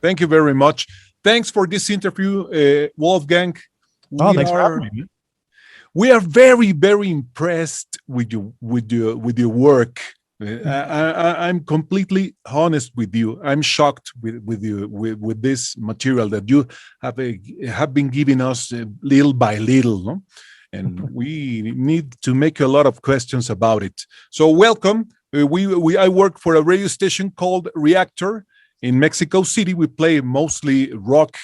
Thank you very much. Thanks for this interview, Wolfgang. Oh, We thanks for having are me, man. we are very very impressed with your work. I'm completely honest with you. I'm shocked with you with this material that you have been giving us little by little, no? And we need to make a lot of questions about it. So welcome. We I work for a radio station called Reactor in Mexico City. We play mostly rock,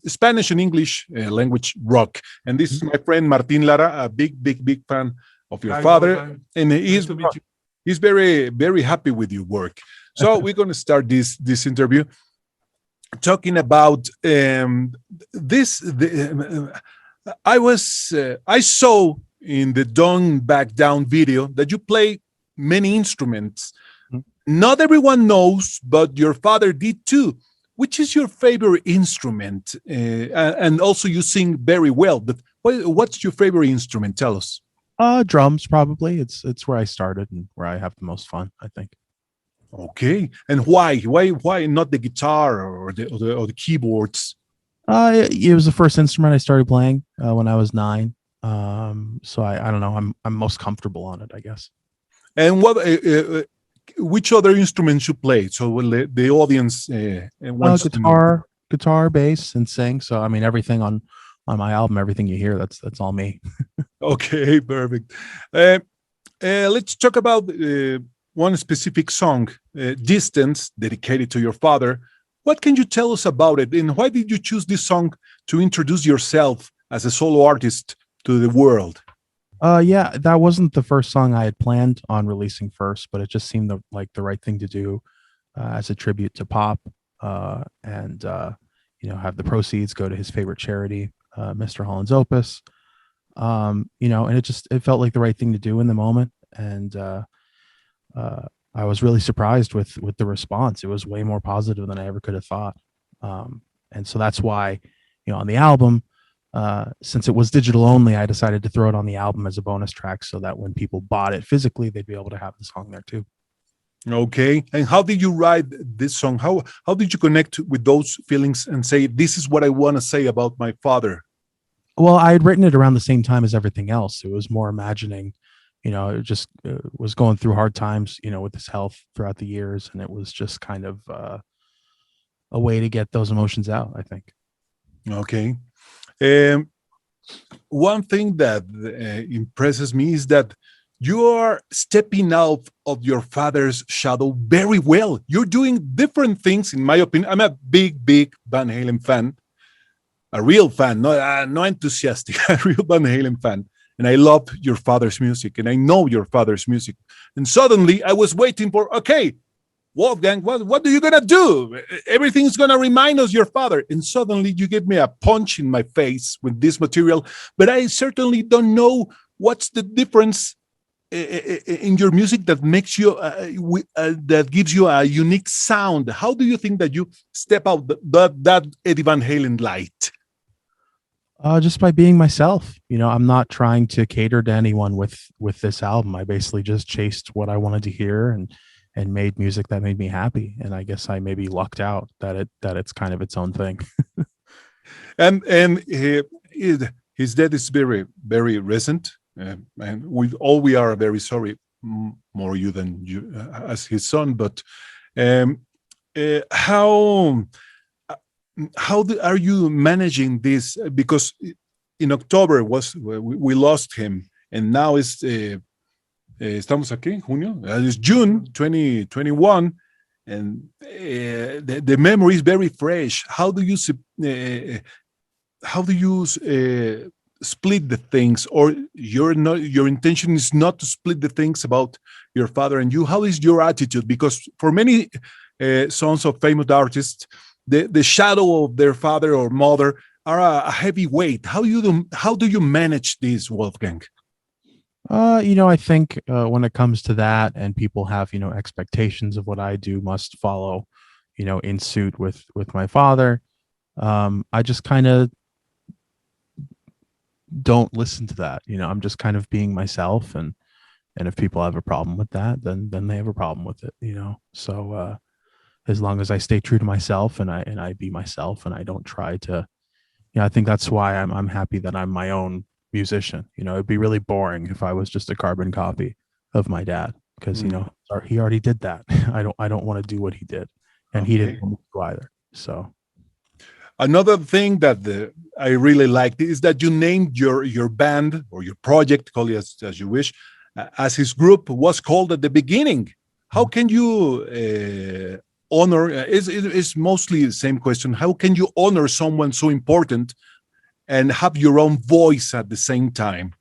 Spanish and English language rock. And this is my friend Martin Lara, a big fan of your Hi, father, Wolfgang. and Nice to meet you. he's very happy with your work. So we're going to start this interview talking about this. I saw in the Don't Back Down video that you play many instruments. Not everyone knows, but your father did too. Which is your favorite instrument? And also, you sing very well. But what's your favorite instrument? Tell us. Drums probably. It's where I started and where I have the most fun, I think. Okay, and why? Why not the guitar or the keyboards? It was the first instrument I started playing when I was 9. So I don't know. I'm most comfortable on it, I guess. And which other instruments you play? So the audience wants to know. Guitar, bass, and sing. So I mean, everything on my album, everything you hear, that's all me. Okay, perfect. Let's talk about one specific song, "Distance," dedicated to your father. What can you tell us about it, and why did you choose this song to introduce yourself as a solo artist to the world? Yeah, that wasn't the first song I had planned on releasing first, but it just seemed like the right thing to do as a tribute to Pop, and have the proceeds go to his favorite charity, Mr. Holland's Opus. And it felt like the right thing to do in the moment, and I was really surprised with the response. It was way more positive than I ever could have thought, and so that's why, on the album. Since it was digital only, I decided to throw it on the album as a bonus track so that when people bought it physically, they'd be able to have the song there too. Okay. And how did you write this song? How did you connect with those feelings and say, this is what I want to say about my father? Well, I had written it around the same time as everything else. It was more imagining, it just was going through hard times, with his health throughout the years. And it was just kind of a way to get those emotions out, I think. Okay. One thing that impresses me is that you are stepping out of your father's shadow very well. You're doing different things, in my opinion. I'm a big Van Halen fan, a real fan, not enthusiastic, a real Van Halen fan. And I love your father's music, and I know your father's music. And suddenly I was waiting for, okay, Wolfgang, what are you gonna do? Everything's gonna remind us your father. And suddenly you give me a punch in my face with this material. But I certainly don't know what's the difference in your music that makes you that gives you a unique sound. How do you think that you step out that Eddie Van Halen light? Just by being myself. I'm not trying to cater to anyone with this album. I basically just chased what I wanted to hear and made music that made me happy. And I guess I maybe lucked out that it's kind of its own thing. and his death is very recent, and we are very sorry, more you than you as his son. But how are you managing this? Because in October we lost him, and now it's. Estamos aquí, junio. It's June 2021, and the memory is very fresh. How do you split the things, or your intention is not to split the things about your father and you? How is your attitude? Because for many sons of famous artists, the shadow of their father or mother are a heavy weight. How do you manage this, Wolfgang? I think when it comes to that, and people have expectations of what I do must follow, in suit with my father. I just kind of don't listen to that. I'm just kind of being myself, and if people have a problem with that, then they have a problem with it. So as long as I stay true to myself and I be myself and I don't try to, I think that's why I'm happy that I'm my own musician. It'd be really boring if I was just a carbon copy of my dad because Mm, he already did that. I don't want to do what he did, and he didn't okay. want me to either. So Another thing that I really liked is that you named your band or your project, call it as you wish, as his group was called at the beginning. How can you honor? It's mostly the same question. How can you honor someone so important and have your own voice at the same time?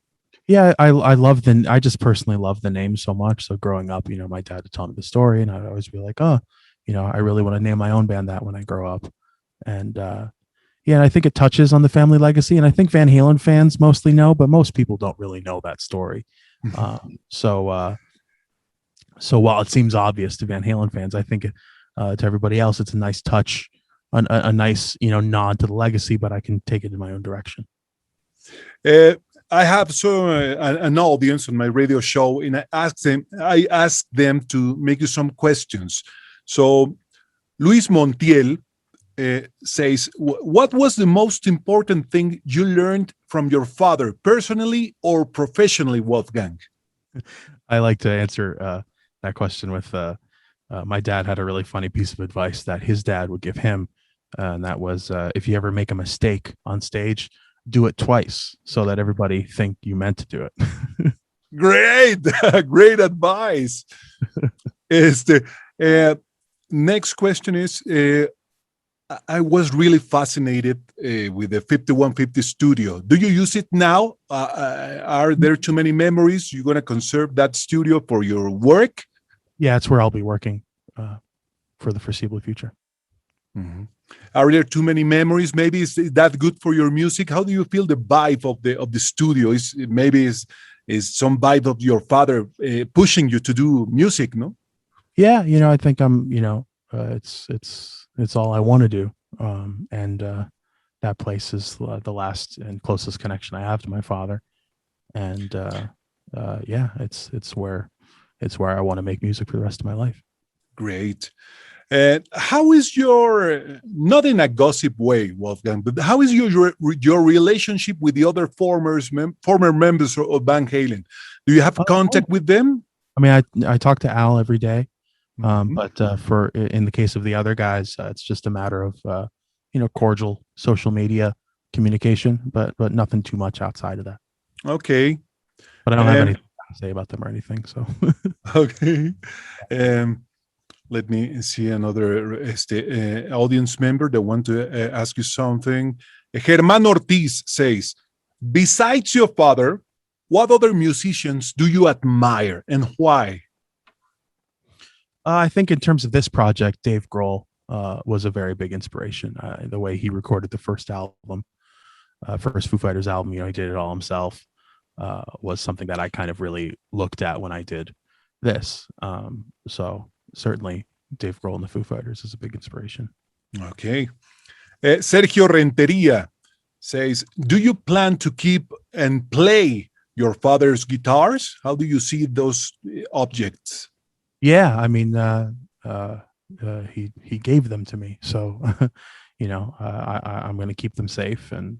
yeah, I just personally love the name so much. So growing up, my dad would tell me the story, and I'd always be like, oh, I really want to name my own band that when I grow up. And yeah, and I think it touches on the family legacy, and I think Van Halen fans mostly know, but most people don't really know that story. So while it seems obvious to Van Halen fans, I think to everybody else, it's a nice touch, a nice nod to the legacy, but I can take it in my own direction. Uh, I have an audience on my radio show, and I asked them to make you some questions. So Luis Montiel says, what was the most important thing you learned from your father, personally or professionally, Wolfgang? I like to answer that question with my dad had a really funny piece of advice that his dad would give him, and that was if you ever make a mistake on stage, do it twice so that everybody think you meant to do it. Great, great advice. Este, next question is, I was really fascinated with the 5150 studio. Do you use it now? Are there too many memories? You're going to conserve that studio for your work? Yeah, it's where I'll be working for the foreseeable future. Mm-hmm. Are there too many memories? Maybe is that good for your music? How do you feel the vibe of the studio? Is some vibe of your father pushing you to do music? No. Yeah, I think I'm. It's all I want to do, and that place is the last and closest connection I have to my father, and yeah, it's where I want to make music for the rest of my life. Great. How is your, not in a gossip way, Wolfgang, but how is your relationship with the other former members of Van Halen? Do you have contact with them? I mean, I talk to Al every day, Mhm. but for in the case of the other guys, it's just a matter of cordial social media communication, but nothing too much outside of that. Okay. But I don't have Um, anything to say about them or anything. So okay. Um, let me see another audience member that want to ask you something. Germán Ortiz says, besides your father, what other musicians do you admire and why? I think in terms of this project, Dave Grohl was a very big inspiration. The way he recorded the first album, first Foo Fighters album, he did it all himself, was something that I kind of really looked at when I did this. So certainly Dave Grohl and the Foo Fighters is a big inspiration. Okay. Sergio Renteria says, do you plan to keep and play your father's guitars? How do you see those objects? Yeah, I mean, he gave them to me, so I'm going to keep them safe and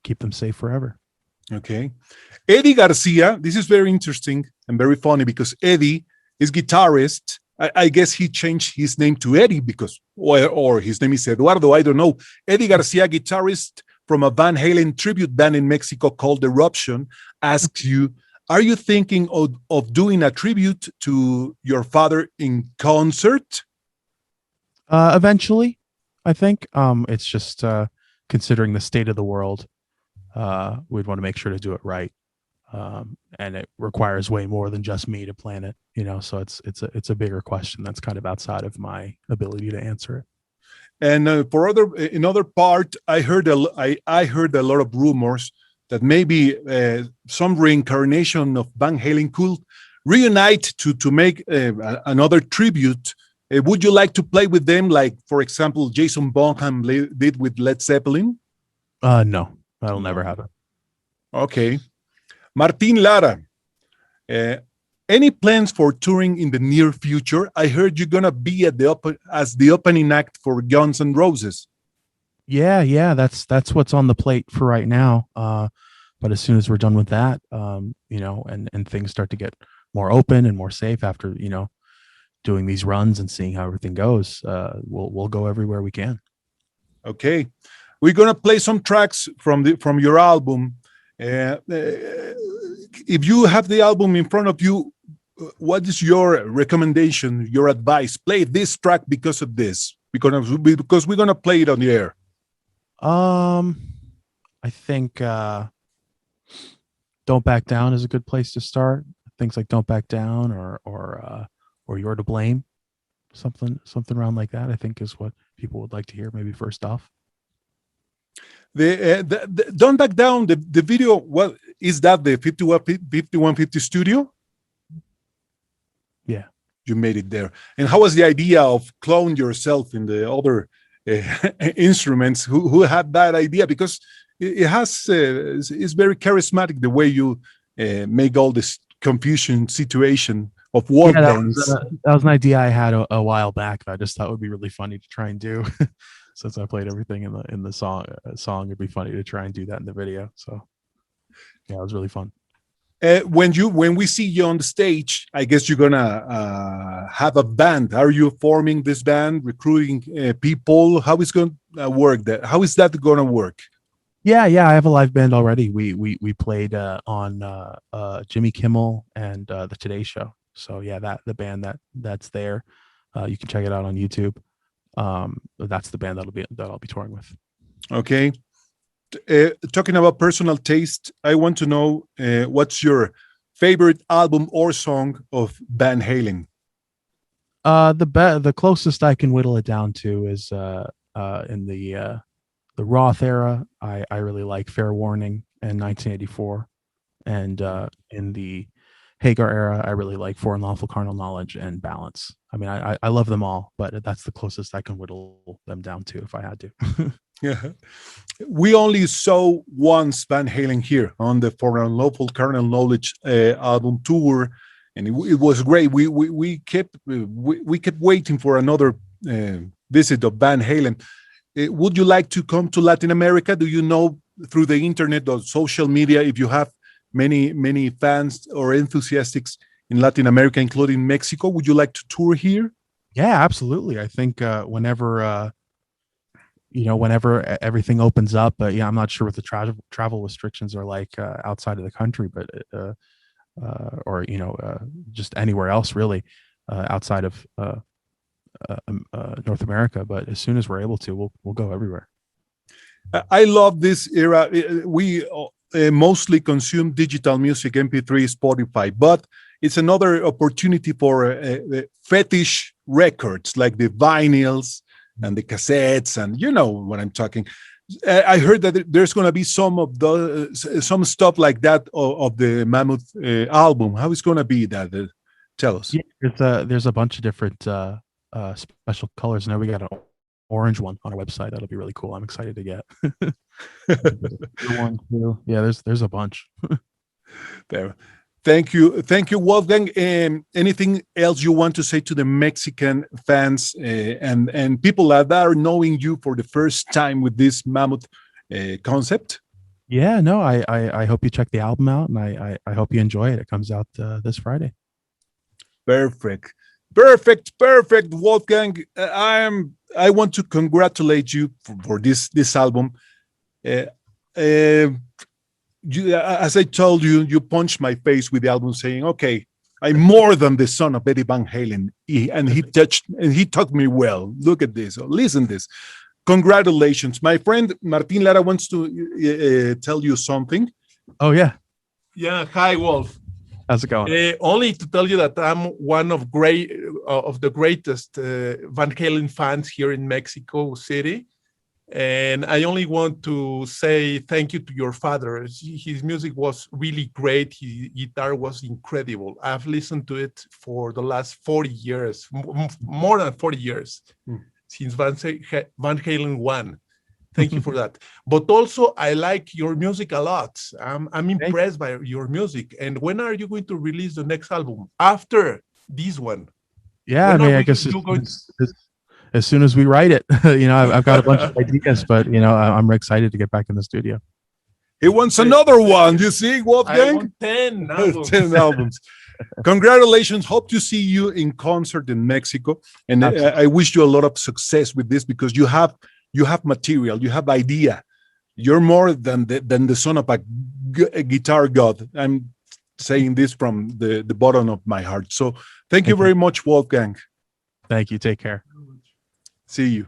keep them safe forever. Okay. Eddie Garcia, this is very interesting and very funny because Eddie is guitarist. I guess he changed his name to Eddie because, or his name is Eduardo, I don't know. Eddie Garcia, guitarist from a Van Halen tribute band in Mexico called Eruption, asks you, are you thinking of doing a tribute to your father in concert? Eventually, I think it's just considering the state of the world, we'd want to make sure to do it right, and it requires way more than just me to plan it. So it's a bigger question that's kind of outside of my ability to answer it. And in other part, I heard a lot of rumors that maybe some reincarnation of Van Halen could reunite to make another tribute. Would you like to play with them, like, for example, Jason Bonham did with Led Zeppelin? No, that'll never No. happen. Okay. Martin Lara, Any plans for touring in the near future? I heard you're gonna be at as the opening act for Guns N' Roses. Yeah, that's what's on the plate for right now. But as soon as we're done with that, and things start to get more open and more safe after doing these runs and seeing how everything goes, we'll go everywhere we can. Okay, we're gonna play some tracks from your album. If you have the album in front of you, what is your recommendation, your advice? Play this track because of this, because we're gonna play it on the air. I think "Don't Back Down" is a good place to start. Things like "Don't Back Down" or "You're to Blame," something around like that, I think is what people would like to hear maybe first off. The Don't Back Down, the video, what is that, the 5150 studio? Yeah. You made it there. And how was the idea of clone yourself in the other instruments? Who had that idea? Because it has it's very charismatic the way you make all this confusion situation of Wolfgangs. That was an idea I had a while back that I just thought would be really funny to try and do. Since I played everything in the song, it'd be funny to try and do that in the video. So yeah, it was really fun. When we see you on the stage, I guess you're gonna have a band. Are you forming this band, recruiting people? How is going to work? How is that going to work? Yeah, I have a live band already. We played on Jimmy Kimmel and the Today Show. So yeah, the band that's there. You can check it out on YouTube. That's the band that I'll be touring with. Okay. Talking about personal taste, I want to know what's your favorite album or song of Van Halen? The closest I can whittle it down to is in the Roth era. I really like Fair Warning and 1984, and in the Hagar era, I really like For Unlawful Carnal Knowledge and Balance. I mean, I love them all, but that's the closest I can whittle them down to if I had to. Yeah, we only saw once Van Halen here on the For Unlawful Carnal Knowledge album tour, and it was great. We kept waiting for another visit of Van Halen. Would you like to come to Latin America? Do you know through the internet or social media if you have many fans or enthusiasts in Latin America, including Mexico? Would you like to tour here? Yeah, absolutely. I think whenever everything opens up, I'm not sure what the travel restrictions are like outside of the country, but or just anywhere else really outside of North America. But as soon as we're able to, we'll go everywhere. I love this era. We mostly consume digital music, MP3, Spotify, but it's another opportunity for fetish records like the vinyls and the cassettes, and you know what I'm talking. I heard that there's going to be some stuff like that of the Mammoth album. How is going to be that? Tell us. Yeah, there's a bunch of different special colors. Now we got an orange one on our website. That'll be really cool. I'm excited to get. One too. Yeah, there's a bunch. There. Thank you, Wolfgang. Anything else you want to say to the Mexican fans and people that are knowing you for the first time with this Mammoth concept? Yeah, no, I hope you check the album out, and I hope you enjoy it. It comes out this Friday. Perfect, Wolfgang. I want to congratulate you for this album. As I told you, you punched my face with the album, saying, "Okay, I'm more than the son of Eddie Van Halen." He taught me well. Look at this. Listen to this. Congratulations, my friend Martin Lara wants to tell you something. Oh yeah. Yeah. Hi, Wolf. How's it going? Only to tell you that I'm one of the greatest Van Halen fans here in Mexico City. And I only want to say thank you to your father. His music was really great. His guitar was incredible. I've listened to it for the last 40 years, more than 40 years, since Van Halen 1. Thank you for that. But also, I like your music a lot. I'm impressed by your music. And when are you going to release the next album after this one? Yeah, When I mean, are I guess you going? as soon as we write it, I've got a bunch of ideas, but I'm excited to get back in the studio. He wants another one. You see, I Wolfgang? want 10 albums. 10 albums. Congratulations. Hope to see you in concert in Mexico. And I wish you a lot of success with this, because you have material, you have idea. You're more than the son of a guitar god. I'm saying this from the bottom of my heart. So thank you very much, Wolfgang. Thank you. Take care. See you.